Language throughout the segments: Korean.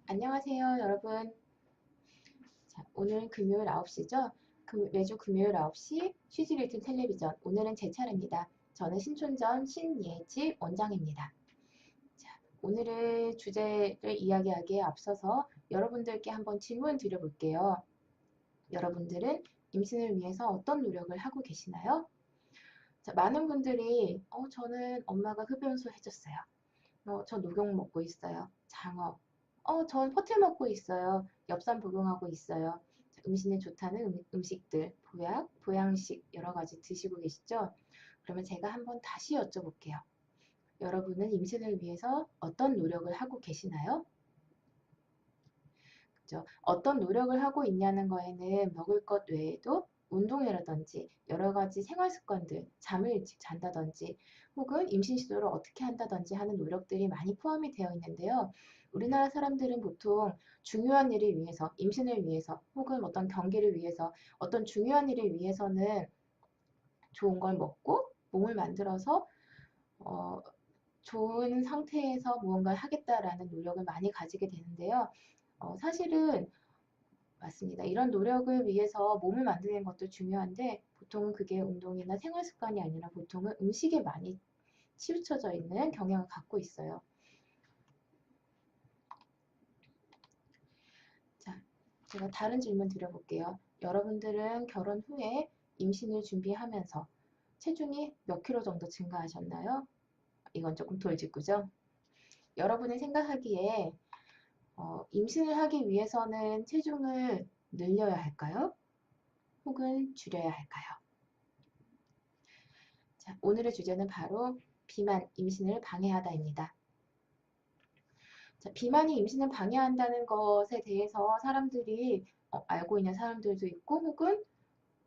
안녕하세요, 여러분. 자, 오늘 금요일 9시죠? 매주 금요일 9시 쉬지리틀 텔레비전. 오늘은 제 차례입니다. 저는 신촌전 신예지 원장입니다. 자, 오늘의 주제를 이야기하기에 앞서서 여러분들께 한번 질문 드려볼게요. 여러분들은 임신을 위해서 어떤 노력을 하고 계시나요? 자, 많은 분들이 저는 엄마가 흡연소 해줬어요. 저 녹용 먹고 있어요. 장어. 전 퍼틀 먹고 있어요. 엽산 복용하고 있어요. 임신에 좋다는 음식들, 보약, 보양식 여러 가지 드시고 계시죠? 그러면 제가 한번 다시 여쭤볼게요. 여러분은 임신을 위해서 어떤 노력을 하고 계시나요? 그죠? 어떤 노력을 하고 있냐는 거에는 먹을 것 외에도 운동이라든지 여러 가지 생활 습관들, 잠을 일찍 잔다든지 혹은 임신 시도를 어떻게 한다든지 하는 노력들이 많이 포함이 되어 있는데요. 우리나라 사람들은 보통 중요한 일을 위해서, 임신을 위해서 혹은 어떤 경기를 위해서 어떤 중요한 일을 위해서는 좋은 걸 먹고 몸을 만들어서 어, 좋은 상태에서 무언가를 하겠다라는 노력을 많이 가지게 되는데요. 사실은 맞습니다. 이런 노력을 위해서 몸을 만드는 것도 중요한데 보통은 그게 운동이나 생활 습관이 아니라 보통은 음식에 많이 치우쳐져 있는 경향을 갖고 있어요. 자, 제가 다른 질문 드려볼게요. 여러분들은 결혼 후에 임신을 준비하면서 체중이 몇 킬로 정도 증가하셨나요? 이건 조금 돌직구죠. 여러분이 생각하기에 임신을 하기 위해서는 체중을 늘려야 할까요? 혹은 줄여야 할까요? 자, 오늘의 주제는 바로 비만, 임신을 방해하다입니다. 자, 비만이 임신을 방해한다는 것에 대해서 사람들이 알고 있는 사람들도 있고 혹은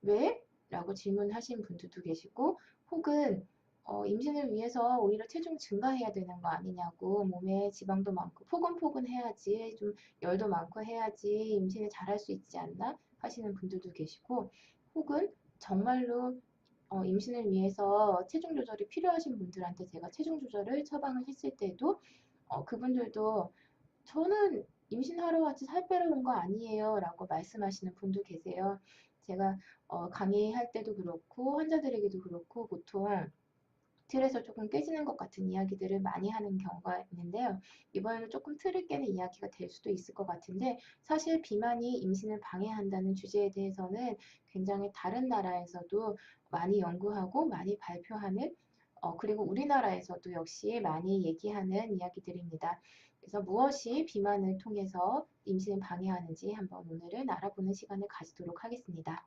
왜? 라고 질문하신 분들도 계시고 혹은 임신을 위해서 오히려 체중 증가해야 되는 거 아니냐고 몸에 지방도 많고 포근포근 해야지 좀 열도 많고 해야지 임신을 잘할 수 있지 않나 하시는 분들도 계시고 혹은 정말로 임신을 위해서 체중 조절이 필요하신 분들한테 제가 체중 조절을 처방을 했을 때도 그분들도 저는 임신하러 왔지 살 빼러 온 거 아니에요 라고 말씀하시는 분도 계세요. 제가 강의할 때도 그렇고 환자들에게도 그렇고 보통 틀에서 조금 깨지는 것 같은 이야기들을 많이 하는 경우가 있는데요. 이번에는 조금 틀을 깨는 이야기가 될 수도 있을 것 같은데 사실 비만이 임신을 방해한다는 주제에 대해서는 굉장히 다른 나라에서도 많이 연구하고 많이 발표하는 그리고 우리나라에서도 역시 많이 얘기하는 이야기들입니다. 그래서 무엇이 비만을 통해서 임신을 방해하는지 한번 오늘은 알아보는 시간을 가지도록 하겠습니다.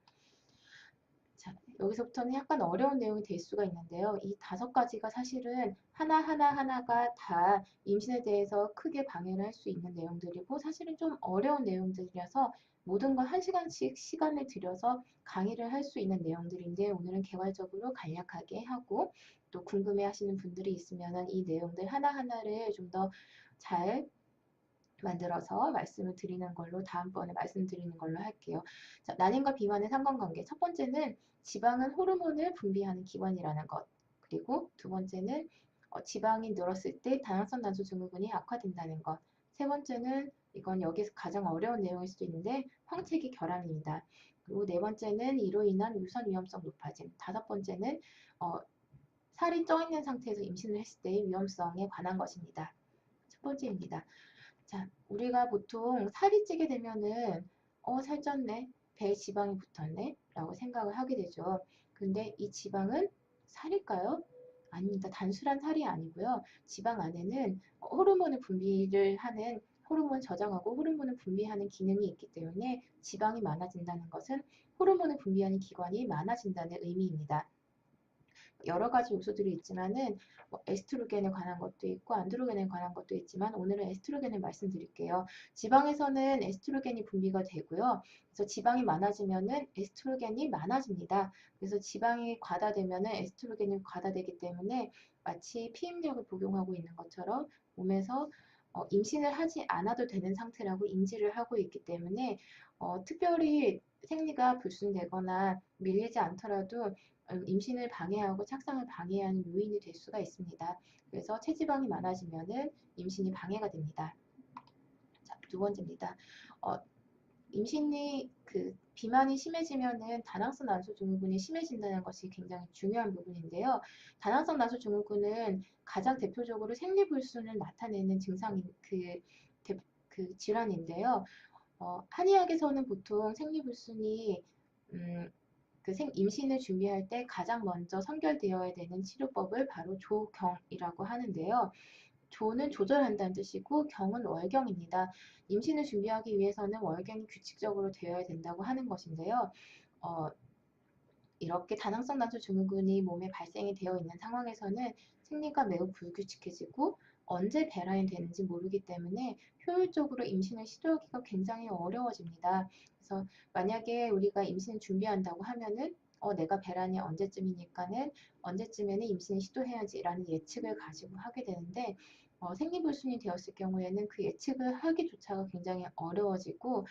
자, 여기서부터는 약간 어려운 내용이 될 수가 있는데요. 이 5가지가 사실은 하나가 다 임신에 대해서 크게 방해를 할 수 있는 내용들이고 사실은 좀 어려운 내용들이라서 모든 걸 1시간씩 시간을 들여서 강의를 할 수 있는 내용들인데 오늘은 개괄적으로 간략하게 하고 또 궁금해 하시는 분들이 있으면 이 내용들 하나하나를 좀 더 잘 만들어서 말씀을 드리는 걸로 다음번에 말씀드리는 걸로 할게요. 자, 난임과 비만의 상관관계. 첫 번째는 지방은 호르몬을 분비하는 기관이라는 것. 그리고 두 번째는 지방이 늘었을 때 다양성 단소 증후군이 악화된다는 것. 세 번째는 이건 여기서 가장 어려운 내용일 수도 있는데 황체기 결함입니다. 그리고 네 번째는 이로 인한 유선 위험성 높아짐. 다섯 번째는 어, 살이 쪄 있는 상태에서 임신을 했을 때의 위험성에 관한 것입니다. 첫 번째입니다. 자, 우리가 보통 살이 찌게 되면은 살쪘네, 배에 지방이 붙었네 라고 생각을 하게 되죠. 근데 이 지방은 살일까요? 아닙니다. 단순한 살이 아니고요. 지방 안에는 호르몬을 분비를 하는 호르몬 저장하고 호르몬을 분비하는 기능이 있기 때문에 지방이 많아진다는 것은 호르몬을 분비하는 기관이 많아진다는 의미입니다. 여러 가지 요소들이 있지만은 에스트로겐에 관한 것도 있고 안드로겐에 관한 것도 있지만 오늘은 에스트로겐을 말씀드릴게요. 지방에서는 에스트로겐이 분비가 되고요. 그래서 지방이 많아지면은 에스트로겐이 많아집니다. 그래서 지방이 과다되면은 에스트로겐이 과다되기 때문에 마치 피임약을 복용하고 있는 것처럼 몸에서 임신을 하지 않아도 되는 상태라고 인지를 하고 있기 때문에 특별히 생리가 불순되거나 밀리지 않더라도 임신을 방해하고 착상을 방해하는 요인이 될 수가 있습니다. 그래서 체지방이 많아지면은 임신이 방해가 됩니다. 자, 두 번째입니다. 임신이 비만이 심해지면은 다낭성 난소 증후군이 심해진다는 것이 굉장히 중요한 부분인데요. 다낭성 난소 증후군은 가장 대표적으로 생리불순을 나타내는 증상인 질환인데요. 한의학에서는 보통 생리불순이 임신을 준비할 때 가장 먼저 선결되어야 되는 치료법을 바로 조경이라고 하는데요. 조는 조절한다는 뜻이고 경은 월경입니다. 임신을 준비하기 위해서는 월경이 규칙적으로 되어야 된다고 하는 것인데요. 이렇게 다낭성 난소 증후군이 몸에 발생이 되어 있는 상황에서는 생리가 매우 불규칙해지고 언제 배란이 되는지 모르기 때문에 효율적으로 임신을 시도하기가 굉장히 어려워집니다. 그래서 만약에 우리가 임신을 준비한다고 하면은 내가 배란이 언제쯤에는 임신을 시도해야지라는 예측을 가지고 하게 되는데 생리불순이 되었을 경우에는 그 예측을 하기조차가 굉장히 어려워지고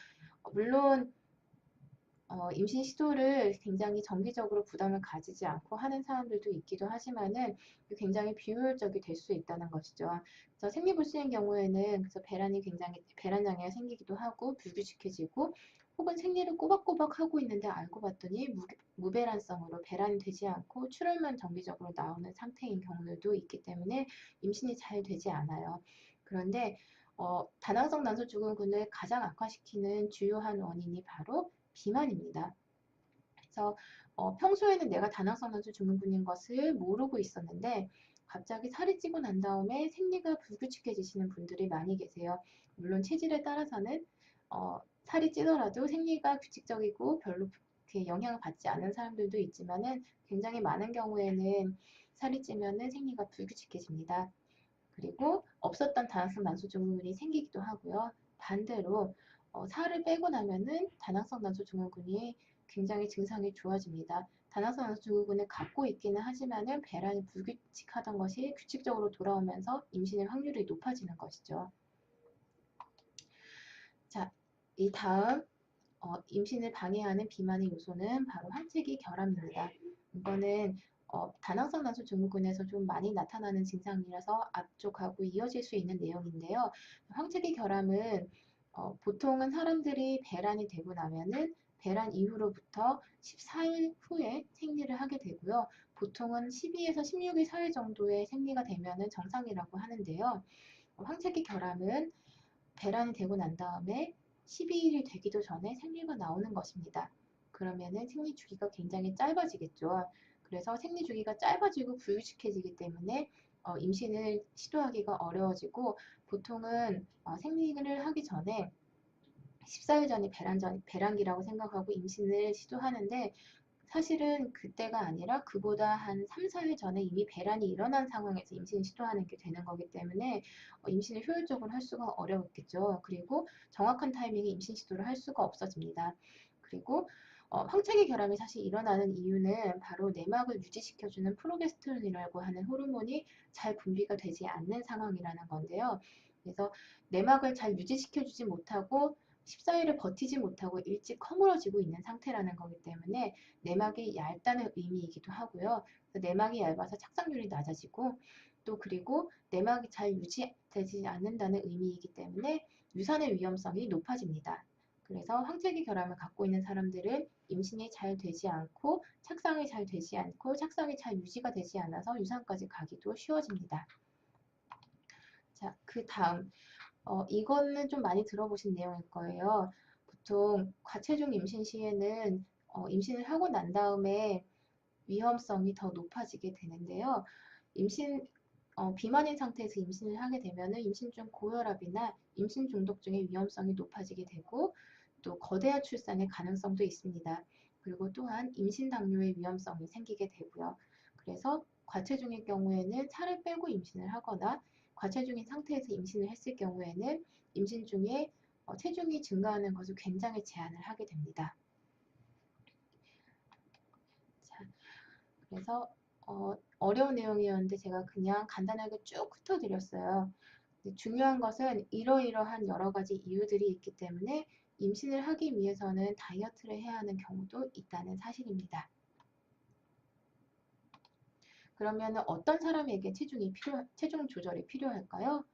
물론 임신 시도를 굉장히 정기적으로 부담을 가지지 않고 하는 사람들도 있기도 하지만은 굉장히 비효율적이 될 수 있다는 것이죠. 그래서 생리불순인 경우에는 그래서 배란 장애가 생기기도 하고 불규칙해지고 혹은 생리를 꼬박꼬박 하고 있는데 알고 봤더니 무배란성으로 배란이 되지 않고 출혈만 정기적으로 나오는 상태인 경우들도 있기 때문에 임신이 잘 되지 않아요. 그런데 다낭성 난소 증후군을 가장 악화시키는 주요한 원인이 바로 비만입니다. 그래서 평소에는 내가 다낭성 난소 증후군인 것을 모르고 있었는데 갑자기 살이 찌고 난 다음에 생리가 불규칙해지시는 분들이 많이 계세요. 물론 체질에 따라서는 살이 찌더라도 생리가 규칙적이고 별로 그렇게 영향을 받지 않는 사람들도 있지만은 굉장히 많은 경우에는 살이 찌면은 생리가 불규칙해집니다. 그리고 없었던 다낭성 난소 증후군이 생기기도 하고요. 반대로 살을 빼고 나면은 다낭성 난소 증후군이 굉장히 증상이 좋아집니다. 다낭성 난소 증후군을 갖고 있기는 하지만은 배란이 불규칙하던 것이 규칙적으로 돌아오면서 임신의 확률이 높아지는 것이죠. 자, 이 다음 임신을 방해하는 비만의 요소는 바로 황체기 결함입니다. 이거는 다낭성 난소 증후군에서 좀 많이 나타나는 증상이라서 앞쪽하고 이어질 수 있는 내용인데요. 황체기 결함은 보통은 사람들이 배란이 되고 나면은 배란 이후로부터 14일 후에 생리를 하게 되고요. 보통은 12에서 16일 사이 정도의 생리가 되면은 정상이라고 하는데요. 황체기 결함은 배란이 되고 난 다음에 12일이 되기도 전에 생리가 나오는 것입니다. 그러면은 생리 주기가 굉장히 짧아지겠죠. 그래서 생리 주기가 짧아지고 불규칙해지기 때문에 임신을 시도하기가 어려워지고 보통은 생리를 하기 전에 14일 전이 배란기라고 생각하고 임신을 시도하는데 사실은 그때가 아니라 그보다 한 3, 4일 전에 이미 배란이 일어난 상황에서 임신을 시도하는 게 되는 거기 때문에 임신을 효율적으로 할 수가 어려웠겠죠. 그리고 정확한 타이밍에 임신 시도를 할 수가 없어집니다. 그리고 황체기 결함이 사실 일어나는 이유는 바로 내막을 유지시켜주는 프로게스테론이라고 하는 호르몬이 잘 분비가 되지 않는 상황이라는 건데요. 그래서 내막을 잘 유지시켜주지 못하고 14일을 버티지 못하고 일찍 허물어지고 있는 상태라는 거기 때문에 내막이 얇다는 의미이기도 하고요. 내막이 얇아서 착상률이 낮아지고 또 그리고 내막이 잘 유지되지 않는다는 의미이기 때문에 유산의 위험성이 높아집니다. 그래서 황체기 결함을 갖고 있는 사람들은 임신이 잘 되지 않고 착상이 잘 되지 않고 착상이 잘 유지가 되지 않아서 유산까지 가기도 쉬워집니다. 자, 그 다음 이거는 좀 많이 들어보신 내용일 거예요. 보통 과체중 임신 시에는 임신을 하고 난 다음에 위험성이 더 높아지게 되는데요. 비만인 상태에서 임신을 하게 되면 임신 중 고혈압이나 임신 중독증의 위험성이 높아지게 되고 또 거대한 출산의 가능성도 있습니다. 그리고 또한 임신 당뇨의 위험성이 생기게 되고요. 그래서 과체중일 경우에는 살을 빼고 임신을 하거나 과체중인 상태에서 임신을 했을 경우에는 임신 중에 체중이 증가하는 것을 굉장히 제한을 하게 됩니다. 자, 그래서 어려운 내용이었는데 제가 그냥 간단하게 쭉 훑어드렸어요. 중요한 것은 이러이러한 여러 가지 이유들이 있기 때문에 임신을 하기 위해서는 다이어트를 해야 하는 경우도 있다는 사실입니다. 그러면 어떤 사람에게 체중 조절이 필요할까요?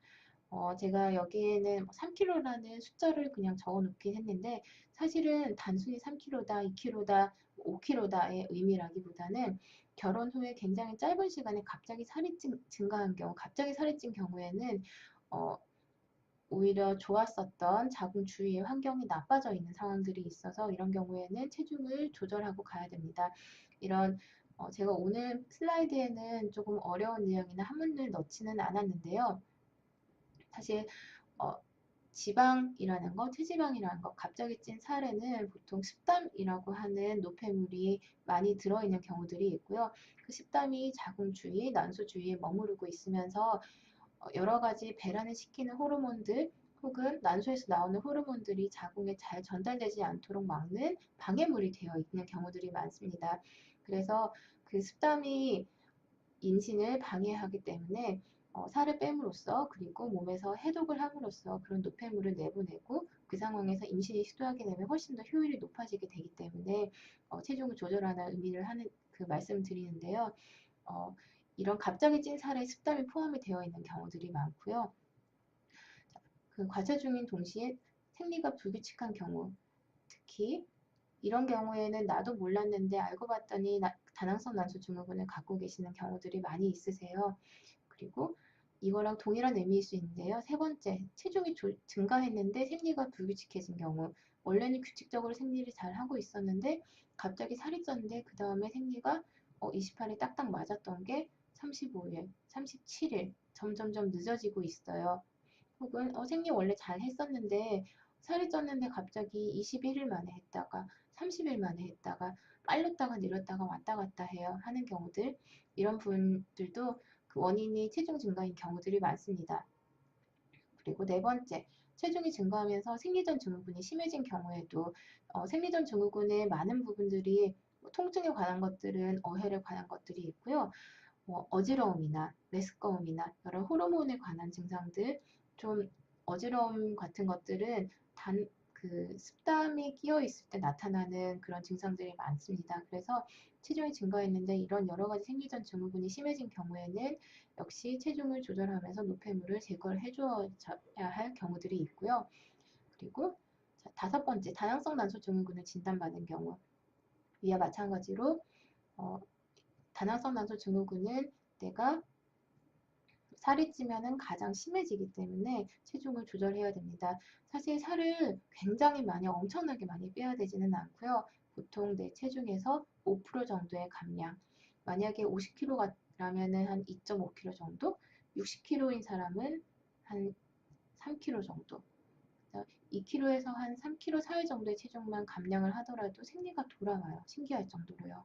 제가 여기에는 3kg라는 숫자를 그냥 적어 놓긴 했는데 사실은 단순히 3kg다, 2kg다, 5kg다의 의미라기보다는 결혼 후에 굉장히 짧은 시간에 갑자기 살이 증가한 경우, 갑자기 살이 찐 경우에는 어, 오히려 좋았었던 자궁 주위의 환경이 나빠져 있는 상황들이 있어서 이런 경우에는 체중을 조절하고 가야 됩니다. 이런 제가 오늘 슬라이드에는 조금 어려운 내용이나 한문을 넣지는 않았는데요. 사실 어, 지방이라는 것, 체지방이라는 것, 갑자기 찐 살에는 보통 식담이라고 하는 노폐물이 많이 들어있는 경우들이 있고요. 그 식담이 자궁 주위, 난소 주위에 머무르고 있으면서 여러 가지 배란을 시키는 호르몬들 혹은 난소에서 나오는 호르몬들이 자궁에 잘 전달되지 않도록 막는 방해물이 되어 있는 경우들이 많습니다. 그래서 그 습담이 임신을 방해하기 때문에 살을 뺨으로써 그리고 몸에서 해독을 함으로써 그런 노폐물을 내보내고 그 상황에서 임신을 시도하게 되면 훨씬 더 효율이 높아지게 되기 때문에 체중을 조절하는 의미를 하는 그 말씀 드리는데요. 어, 이런 갑자기 찐 살에 습담이 포함이 되어 있는 경우들이 많고요. 그 과체중인 동시에 생리가 불규칙한 경우, 특히 이런 경우에는 나도 몰랐는데 알고 봤더니 다낭성 난소 증후군을 갖고 계시는 경우들이 많이 있으세요. 그리고 이거랑 동일한 의미일 수 있는데요. 세 번째, 체중이 증가했는데 생리가 불규칙해진 경우. 원래는 규칙적으로 생리를 잘 하고 있었는데 갑자기 살이 쪘는데 그 다음에 생리가 28일 딱딱 맞았던 게 35일, 37일 점점점 늦어지고 있어요. 혹은 생리 원래 잘 했었는데 살이 쪘는데 갑자기 21일 만에 했다가 30일 만에 했다가 빨렸다가 느렸다가 왔다 갔다 해요. 하는 경우들. 이런 분들도 그 원인이 체중 증가인 경우들이 많습니다. 그리고 네 번째, 체중이 증가하면서 생리전 증후군이 심해진 경우에도 생리전 증후군의 많은 부분들이 통증에 관한 것들은 어혈에 관한 것들이 있고요. 어지러움이나 메스꺼움이나 여러 호르몬에 관한 증상들, 좀 어지러움 같은 것들은 그 습담이 끼어 있을 때 나타나는 그런 증상들이 많습니다. 그래서 체중이 증가했는데 이런 여러 가지 생리전 증후군이 심해진 경우에는 역시 체중을 조절하면서 노폐물을 제거를 해줘야 할 경우들이 있고요. 그리고 다섯 번째, 다양성 난소 증후군을 진단받은 경우 위와 마찬가지로 다낭성 난소 증후군은 내가 살이 찌면은 가장 심해지기 때문에 체중을 조절해야 됩니다. 사실 살을 굉장히 많이 엄청나게 많이 빼야 되지는 않고요. 보통 내 체중에서 5% 정도의 감량. 만약에 50kg라면은 한 2.5kg 정도, 60kg인 사람은 한 3kg 정도. 2kg에서 한 3kg 사이 정도의 체중만 감량을 하더라도 생리가 돌아와요. 신기할 정도로요.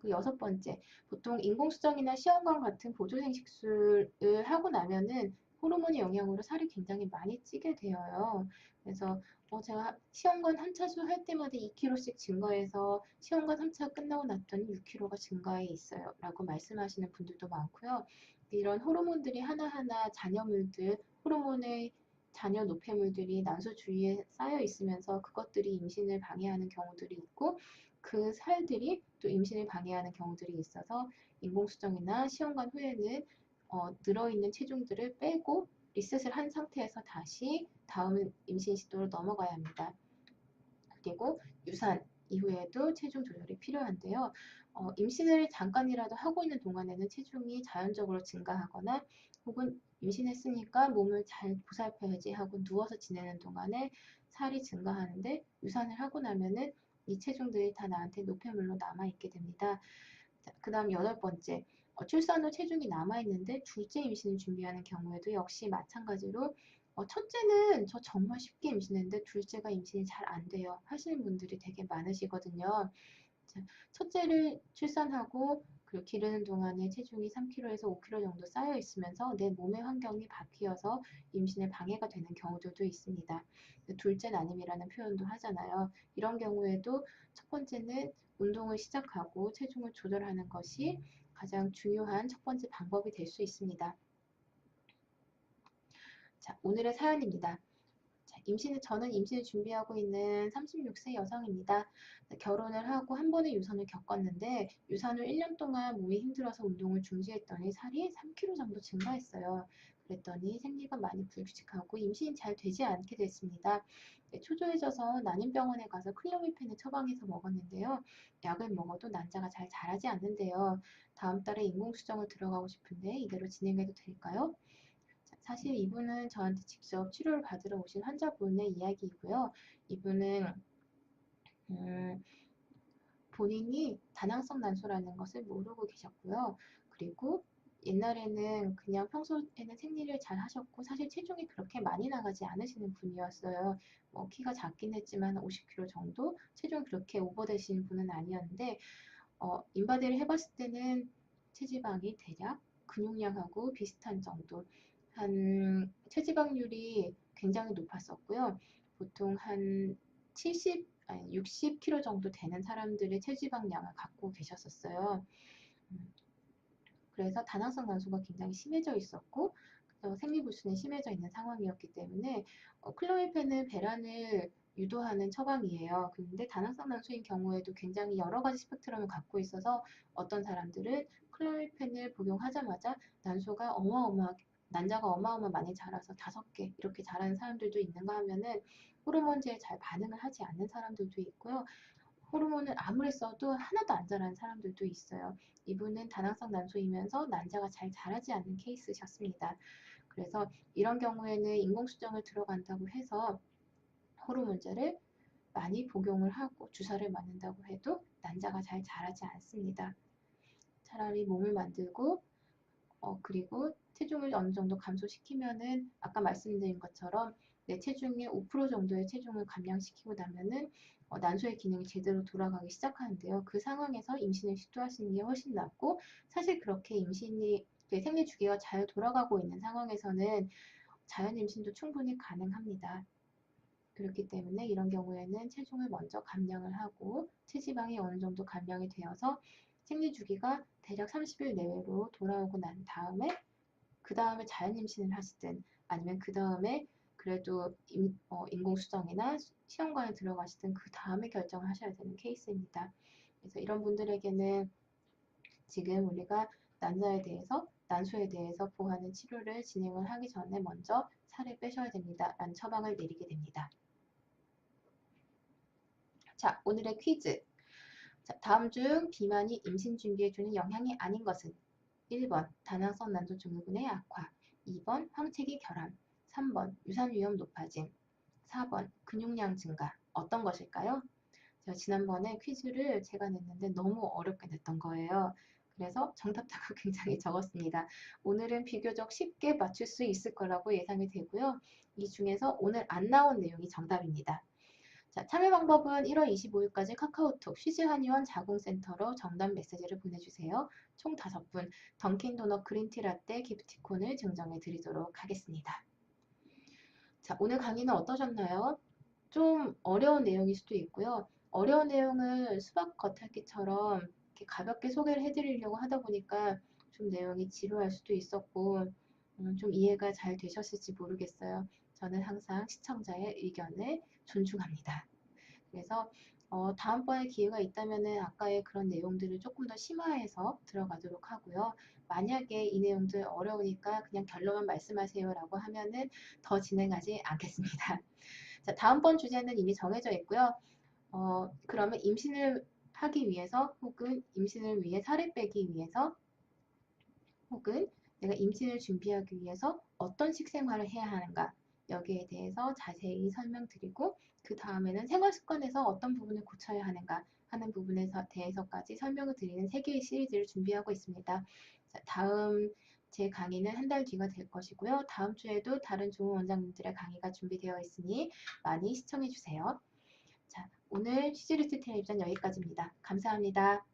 그 여섯 번째, 보통 인공수정이나 시험관 같은 보조생식술을 하고 나면은 호르몬의 영향으로 살이 굉장히 많이 찌게 되어요. 그래서 제가 시험관 한 차수 할 때마다 2kg씩 증가해서 시험관 3차 끝나고 났더니 6kg가 증가해 있어요. 라고 말씀하시는 분들도 많고요. 이런 호르몬들이 하나하나 잔여물들, 호르몬의 잔여 노폐물들이 난소 주위에 쌓여 있으면서 그것들이 임신을 방해하는 경우들이 있고 그 살들이 또 임신을 방해하는 경우들이 있어서 인공수정이나 시험관 후에는 늘어있는 체중들을 빼고 리셋을 한 상태에서 다시 다음 임신 시도로 넘어가야 합니다. 그리고 유산 이후에도 체중 조절이 필요한데요. 임신을 잠깐이라도 하고 있는 동안에는 체중이 자연적으로 증가하거나 혹은 임신했으니까 몸을 잘 보살펴야지 하고 누워서 지내는 동안에 살이 증가하는데 유산을 하고 나면은 이 체중들이 다 나한테 노폐물로 남아있게 됩니다. 그 다음 여덟 번째, 출산 후 체중이 남아있는데 둘째 임신을 준비하는 경우에도 역시 마찬가지로 첫째는 저 정말 쉽게 임신했는데 둘째가 임신이 잘 안 돼요 하시는 분들이 되게 많으시거든요. 첫째를 출산하고 그리고 기르는 동안에 체중이 3kg에서 5kg 정도 쌓여 있으면서 내 몸의 환경이 바뀌어서 임신에 방해가 되는 경우들도 있습니다. 둘째 난임이라는 표현도 하잖아요. 이런 경우에도 첫 번째는 운동을 시작하고 체중을 조절하는 것이 가장 중요한 첫 번째 방법이 될 수 있습니다. 자, 오늘의 사연입니다. 자, 저는 임신을 준비하고 있는 36세 여성입니다. 결혼을 하고 한 번의 유산을 겪었는데 유산 후 1년 동안 몸이 힘들어서 운동을 중지했더니 살이 3kg 정도 증가했어요. 그랬더니 생리가 많이 불규칙하고 임신이 잘 되지 않게 됐습니다. 초조해져서 난임병원에 가서 클로미펜을 처방해서 먹었는데요. 약을 먹어도 난자가 잘 자라지 않는데요. 다음 달에 인공수정을 들어가고 싶은데 이대로 진행해도 될까요? 사실 이분은 저한테 직접 치료를 받으러 오신 환자분의 이야기이고요. 이분은 음, 본인이 다낭성 난소라는 것을 모르고 계셨고요. 그리고 옛날에는 그냥 평소에는 생리를 잘 하셨고 사실 체중이 그렇게 많이 나가지 않으시는 분이었어요. 뭐 키가 작긴 했지만 50kg 정도 체중이 그렇게 오버되신 분은 아니었는데 인바디를 해봤을 때는 체지방이 대략 근육량하고 비슷한 정도 한 체지방률이 굉장히 높았었고요. 보통 한 70, 아니 60kg 정도 되는 사람들의 체지방량을 갖고 계셨었어요. 음, 그래서 다낭성 난소가 굉장히 심해져 있었고 생리불순이 심해져 있는 상황이었기 때문에 클로미펜은 배란을 유도하는 처방이에요. 근데 다낭성 난소인 경우에도 굉장히 여러 가지 스펙트럼을 갖고 있어서 어떤 사람들은 클로미펜을 복용하자마자 난자가 어마어마 많이 자라서 5개 이렇게 자라는 사람들도 있는가 하면은 호르몬제에 잘 반응을 하지 않는 사람들도 있고요. 호르몬을 아무리 써도 하나도 안 자라는 사람들도 있어요. 이분은 다낭성 난소이면서 난자가 잘 자라지 않는 케이스셨습니다. 그래서 이런 경우에는 인공수정을 들어간다고 해서 호르몬제를 많이 복용을 하고 주사를 맞는다고 해도 난자가 잘 자라지 않습니다. 차라리 몸을 만들고 그리고 체중을 어느 정도 감소시키면은 아까 말씀드린 것처럼 내 체중의 5% 정도의 체중을 감량시키고 나면은 난소의 기능이 제대로 돌아가기 시작하는데요. 그 상황에서 임신을 시도하시는 게 훨씬 낫고 사실 그렇게 생리 주기가 잘 돌아가고 있는 상황에서는 자연 임신도 충분히 가능합니다. 그렇기 때문에 이런 경우에는 체중을 먼저 감량을 하고 체지방이 어느 정도 감량이 되어서 생리 주기가 대략 30일 내외로 돌아오고 난 다음에 그 다음에 자연 임신을 하시든 아니면 그 다음에 그래도 인공수정이나 시험관에 들어가시든 그 다음에 결정을 하셔야 되는 케이스입니다. 그래서 이런 분들에게는 지금 우리가 난소에 대해서 보호하는 치료를 진행을 하기 전에 먼저 살을 빼셔야 됩니다. 라는 처방을 내리게 됩니다. 자, 오늘의 퀴즈. 자, 다음 중 비만이 임신 준비에 주는 영향이 아닌 것은 1번 다낭성 난소 증후군의 악화, 2번 황체기 결함, 3번 유산 위험 높아짐, 4번 근육량 증가. 어떤 것일까요? 제가 지난번에 퀴즈를 제가 냈는데 너무 어렵게 냈던 거예요. 그래서 정답자가 굉장히 적었습니다. 오늘은 비교적 쉽게 맞출 수 있을 거라고 예상이 되고요. 이 중에서 오늘 안 나온 내용이 정답입니다. 자, 참여 방법은 1월 25일까지 카카오톡 쉬즈한의원 자궁센터로 정답 메시지를 보내주세요. 총 5분 던킨 도넛 그린티 라떼 기프티콘을 증정해 드리도록 하겠습니다. 자, 오늘 강의는 어떠셨나요? 좀 어려운 내용일 수도 있고요. 어려운 내용을 수학 겉핥기처럼 이렇게 가볍게 소개를 해드리려고 하다 보니까 좀 내용이 지루할 수도 있었고 좀 이해가 잘 되셨을지 모르겠어요. 저는 항상 시청자의 의견을 존중합니다. 그래서 다음번에 기회가 있다면은 아까의 그런 내용들을 조금 더 심화해서 들어가도록 하고요. 만약에 이 내용들 어려우니까 그냥 결론만 말씀하세요라고 하면은 더 진행하지 않겠습니다. 자, 다음번 주제는 이미 정해져 있고요. 그러면 임신을 하기 위해서 혹은 임신을 위해 살을 빼기 위해서 혹은 내가 임신을 준비하기 위해서 어떤 식생활을 해야 하는가 여기에 대해서 자세히 설명드리고 그 다음에는 생활 습관에서 어떤 부분을 고쳐야 하는가 하는 부분에 대해서까지 설명을 드리는 3개의 시리즈를 준비하고 있습니다. 자, 다음 제 강의는 한 달 뒤가 될 것이고요. 다음 주에도 다른 좋은 원장님들의 강의가 준비되어 있으니 많이 시청해 주세요. 자, 오늘 시즈리트 텔레비전 여기까지입니다. 감사합니다.